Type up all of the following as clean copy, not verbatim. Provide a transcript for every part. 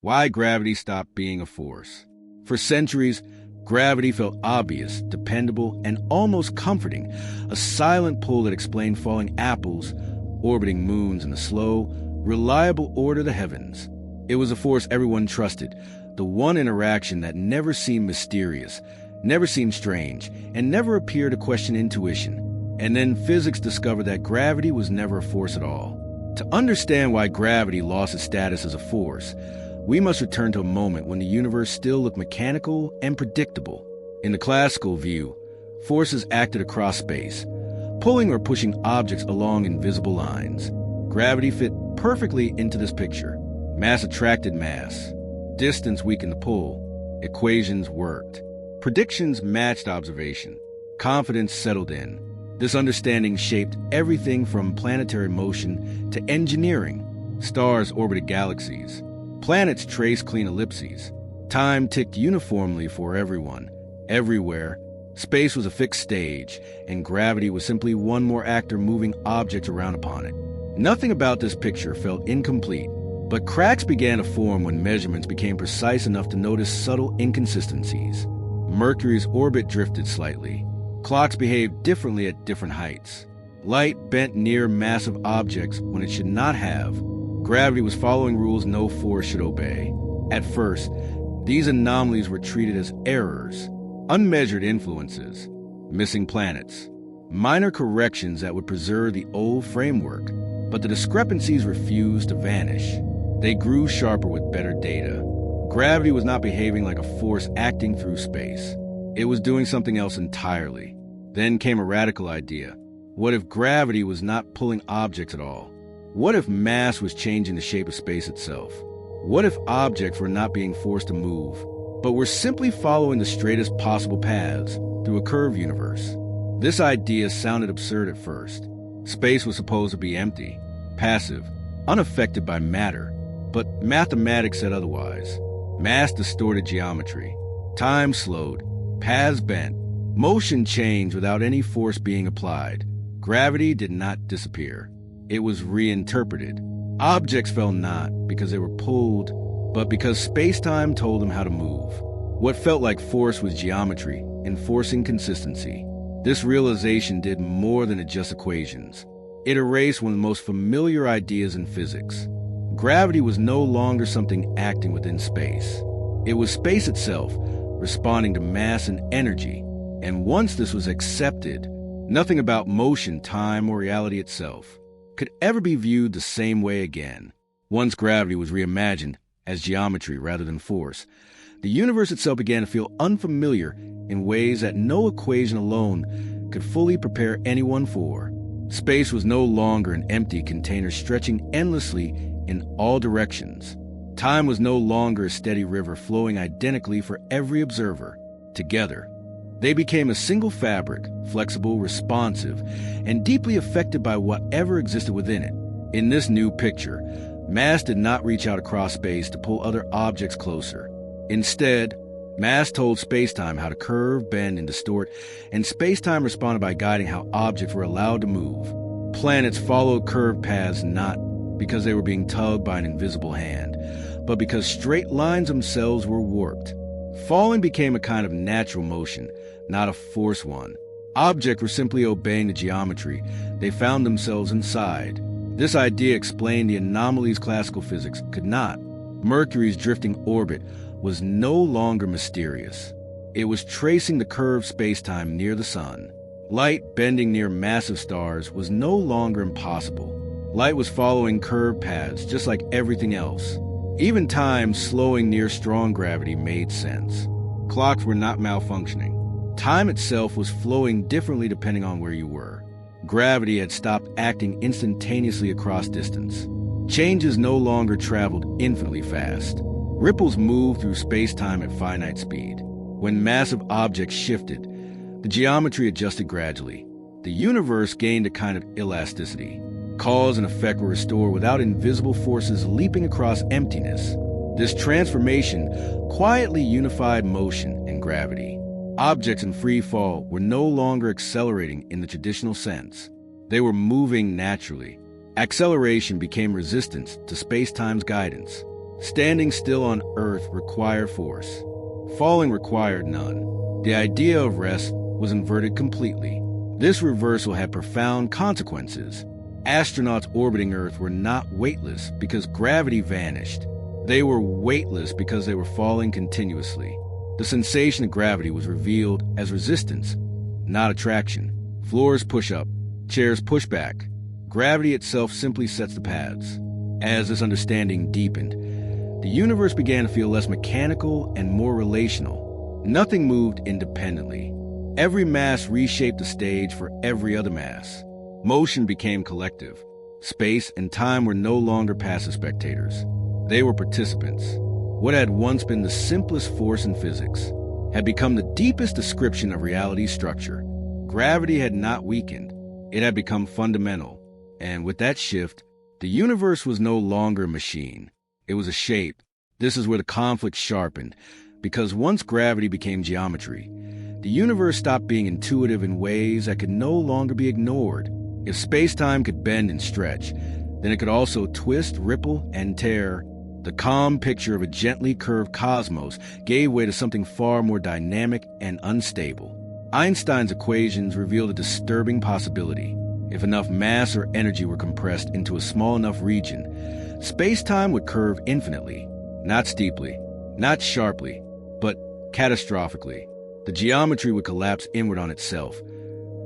Why gravity stopped being a force. For centuries, gravity felt obvious, dependable, and almost comforting, a silent pull that explained falling apples, orbiting moons, and the slow, reliable order of the heavens. It was a force everyone trusted, the one interaction that never seemed mysterious, never seemed strange, and never appeared to question intuition. And then physics discovered that gravity was never a force at all. To understand why gravity lost its status as a force, we must return to a moment when the universe still looked mechanical and predictable. In the classical view, forces acted across space, pulling or pushing objects along invisible lines. Gravity fit perfectly into this picture. Mass attracted mass. Distance weakened the pull. Equations worked. Predictions matched observation. Confidence settled in. This understanding shaped everything from planetary motion to engineering. Stars orbited galaxies. Planets traced clean ellipses. Time ticked uniformly for everyone, everywhere. Space was a fixed stage, and gravity was simply one more actor moving objects around upon it. Nothing about this picture felt incomplete, but cracks began to form when measurements became precise enough to notice subtle inconsistencies. Mercury's orbit drifted slightly. Clocks behaved differently at different heights. Light bent near massive objects when it should not have. Gravity was following rules no force should obey. At first, these anomalies were treated as errors, unmeasured influences, missing planets, minor corrections that would preserve the old framework. But the discrepancies refused to vanish. They grew sharper with better data. Gravity was not behaving like a force acting through space. It was doing something else entirely. Then came a radical idea. What if gravity was not pulling objects at all? What if mass was changing the shape of space itself? What if objects were not being forced to move, but were simply following the straightest possible paths through a curved universe? This idea sounded absurd at first. Space was supposed to be empty, passive, unaffected by matter, but mathematics said otherwise. Mass distorted geometry. Time slowed. Paths bent. Motion changed without any force being applied. Gravity did not disappear. It was reinterpreted. Objects fell not because they were pulled, but because space-time told them how to move. What felt like force was geometry, enforcing consistency. This realization did more than adjust equations. It erased one of the most familiar ideas in physics. Gravity was no longer something acting within space. It was space itself, responding to mass and energy. And once this was accepted, nothing about motion, time, or reality itself could ever be viewed the same way again. Once gravity was reimagined as geometry rather than force, the universe itself began to feel unfamiliar in ways that no equation alone could fully prepare anyone for. Space was no longer an empty container stretching endlessly in all directions. Time was no longer a steady river flowing identically for every observer. Together, they became a single fabric, flexible, responsive, and deeply affected by whatever existed within it. In this new picture, mass did not reach out across space to pull other objects closer. Instead, mass told spacetime how to curve, bend, and distort, and spacetime responded by guiding how objects were allowed to move. Planets followed curved paths not because they were being tugged by an invisible hand, but because straight lines themselves were warped. Falling became a kind of natural motion, not a forced one. Objects were simply obeying the geometry they found themselves inside. This idea explained the anomalies classical physics could not. Mercury's drifting orbit was no longer mysterious. It was tracing the curved spacetime near the sun. Light bending near massive stars was no longer impossible. Light was following curved paths just like everything else. Even time slowing near strong gravity made sense. Clocks were not malfunctioning. Time itself was flowing differently depending on where you were. Gravity had stopped acting instantaneously across distance. Changes no longer traveled infinitely fast. Ripples moved through space-time at finite speed. When massive objects shifted, the geometry adjusted gradually. The universe gained a kind of elasticity. Cause and effect were restored without invisible forces leaping across emptiness. This transformation quietly unified motion and gravity. Objects in free fall were no longer accelerating in the traditional sense. They were moving naturally. Acceleration became resistance to space-time's guidance. Standing still on Earth required force. Falling required none. The idea of rest was inverted completely. This reversal had profound consequences. Astronauts orbiting Earth were not weightless because gravity vanished. They were weightless because they were falling continuously. The sensation of gravity was revealed as resistance, not attraction. Floors push up, chairs push back. Gravity itself simply sets the paths. As this understanding deepened, the universe began to feel less mechanical and more relational. Nothing moved independently. Every mass reshaped the stage for every other mass. Motion became collective. Space and time were no longer passive spectators. They were participants. What had once been the simplest force in physics had become the deepest description of reality's structure. Gravity had not weakened. It had become fundamental. And with that shift, the universe was no longer a machine. It was a shape. This is where the conflict sharpened, because once gravity became geometry, the universe stopped being intuitive in ways that could no longer be ignored. If space-time could bend and stretch, then it could also twist, ripple, and tear. The calm picture of a gently curved cosmos gave way to something far more dynamic and unstable. Einstein's equations revealed a disturbing possibility. If enough mass or energy were compressed into a small enough region, space-time would curve infinitely, not steeply, not sharply, but catastrophically. The geometry would collapse inward on itself,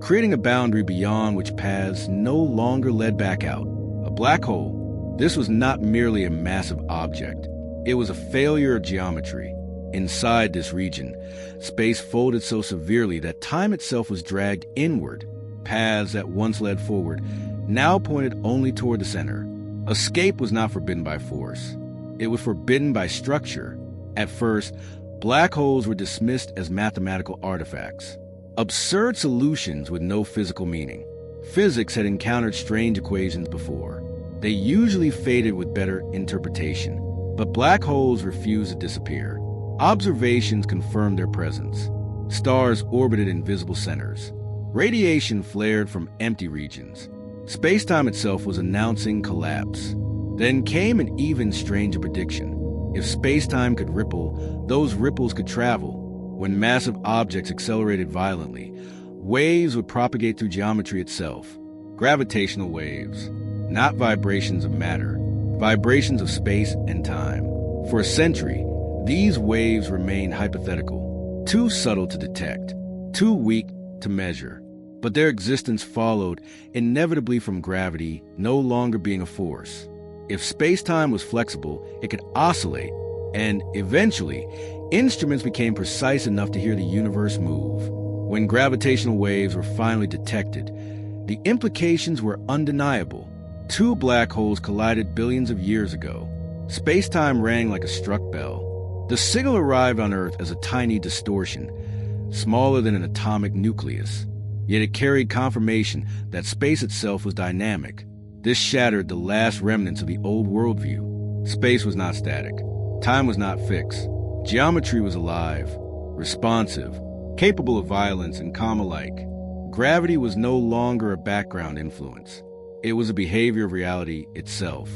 creating a boundary beyond which paths no longer led back out. A black hole. This was not merely a massive object. It was a failure of geometry. Inside this region, space folded so severely that time itself was dragged inward. Paths that once led forward now pointed only toward the center. Escape was not forbidden by force. It was forbidden by structure. At first, black holes were dismissed as mathematical artifacts, absurd solutions with no physical meaning. Physics had encountered strange equations before. They usually faded with better interpretation, but black holes refused to disappear. Observations confirmed their presence. Stars orbited invisible centers. Radiation flared from empty regions. Space-time itself was announcing collapse. Then came an even stranger prediction. If space-time could ripple, those ripples could travel. When massive objects accelerated violently, waves would propagate through geometry itself. Gravitational waves, not vibrations of matter, vibrations of space and time. For a century, these waves remained hypothetical, too subtle to detect, too weak to measure. But their existence followed inevitably from gravity no longer being a force. If space-time was flexible, it could oscillate, and eventually, instruments became precise enough to hear the universe move. When gravitational waves were finally detected, the implications were undeniable. Two black holes collided billions of years ago. Space-time rang like a struck bell. The signal arrived on Earth as a tiny distortion, smaller than an atomic nucleus. Yet it carried confirmation that space itself was dynamic. This shattered the last remnants of the old worldview. Space was not static. Time was not fixed. Geometry was alive, responsive, capable of violence and calm alike. Gravity was no longer a background influence. It was a behavior of reality itself.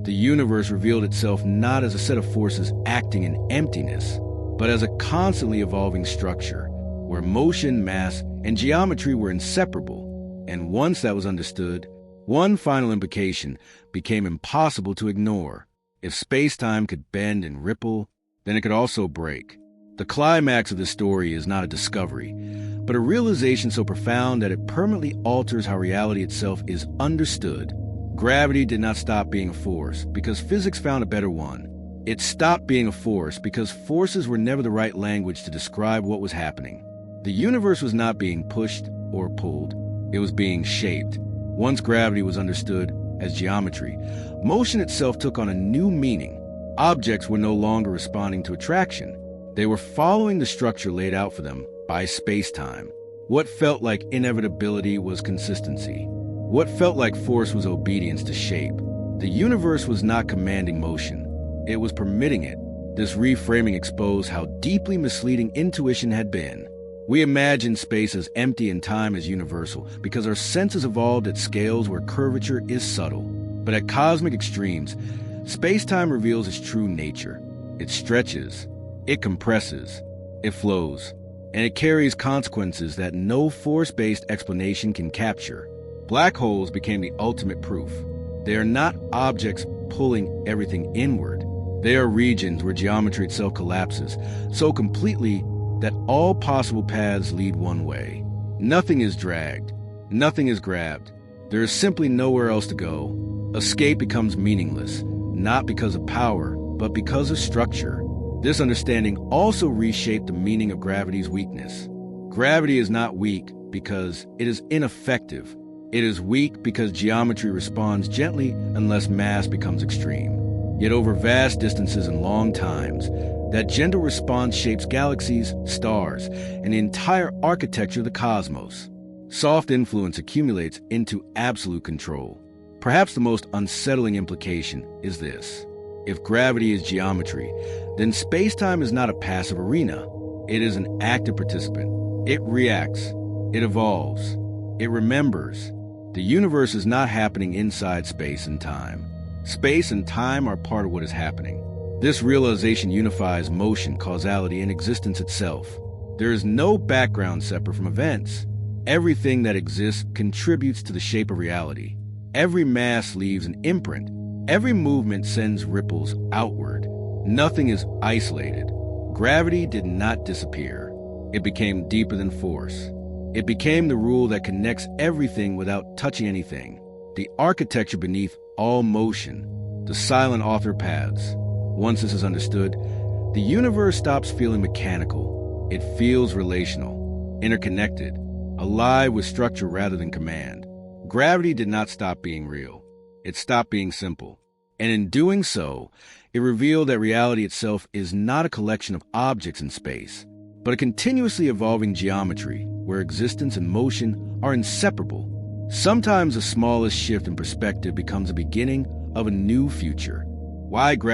The universe revealed itself not as a set of forces acting in emptiness, but as a constantly evolving structure, where motion, mass, and geometry were inseparable. And once that was understood, one final implication became impossible to ignore. If space-time could bend and ripple, then it could also break. The climax of this story is not a discovery, but a realization so profound that it permanently alters how reality itself is understood. Gravity did not stop being a force because physics found a better one. It stopped being a force because forces were never the right language to describe what was happening. The universe was not being pushed or pulled. It was being shaped. Once gravity was understood as geometry, motion itself took on a new meaning. Objects were no longer responding to attraction. They were following the structure laid out for them by space-time. What felt like inevitability was consistency. What felt like force was obedience to shape. The universe was not commanding motion. It was permitting it. This reframing exposed how deeply misleading intuition had been. We imagine space as empty and time as universal because our senses evolved at scales where curvature is subtle. But at cosmic extremes, Spacetime reveals its true nature. It stretches, it compresses, it flows, and it carries consequences that no force-based explanation can capture. Black holes became the ultimate proof. They are not objects pulling everything inward. They are regions where geometry itself collapses so completely that all possible paths lead one way. Nothing is dragged. Nothing is grabbed. There is simply nowhere else to go. Escape becomes meaningless, not because of power, but because of structure. This understanding also reshaped the meaning of gravity's weakness. Gravity is not weak because it is ineffective. It is weak because geometry responds gently unless mass becomes extreme. Yet over vast distances and long times, that gentle response shapes galaxies, stars, and the entire architecture of the cosmos. Soft influence accumulates into absolute control. Perhaps the most unsettling implication is this. If gravity is geometry, then spacetime is not a passive arena. It is an active participant. It reacts. It evolves. It remembers. The universe is not happening inside space and time. Space and time are part of what is happening. This realization unifies motion, causality, and existence itself. There is no background separate from events. Everything that exists contributes to the shape of reality. Every mass leaves an imprint. Every movement sends ripples outward. Nothing is isolated. Gravity did not disappear. It became deeper than force. It became the rule that connects everything without touching anything. The architecture beneath all motion, the silent author paths. Once this is understood, the universe stops feeling mechanical. It feels relational, interconnected, alive with structure rather than command. Gravity did not stop being real. It stopped being simple. And in doing so, it revealed that reality itself is not a collection of objects in space, but a continuously evolving geometry where existence and motion are inseparable. Sometimes the smallest shift in perspective becomes the beginning of a new future. Why gravity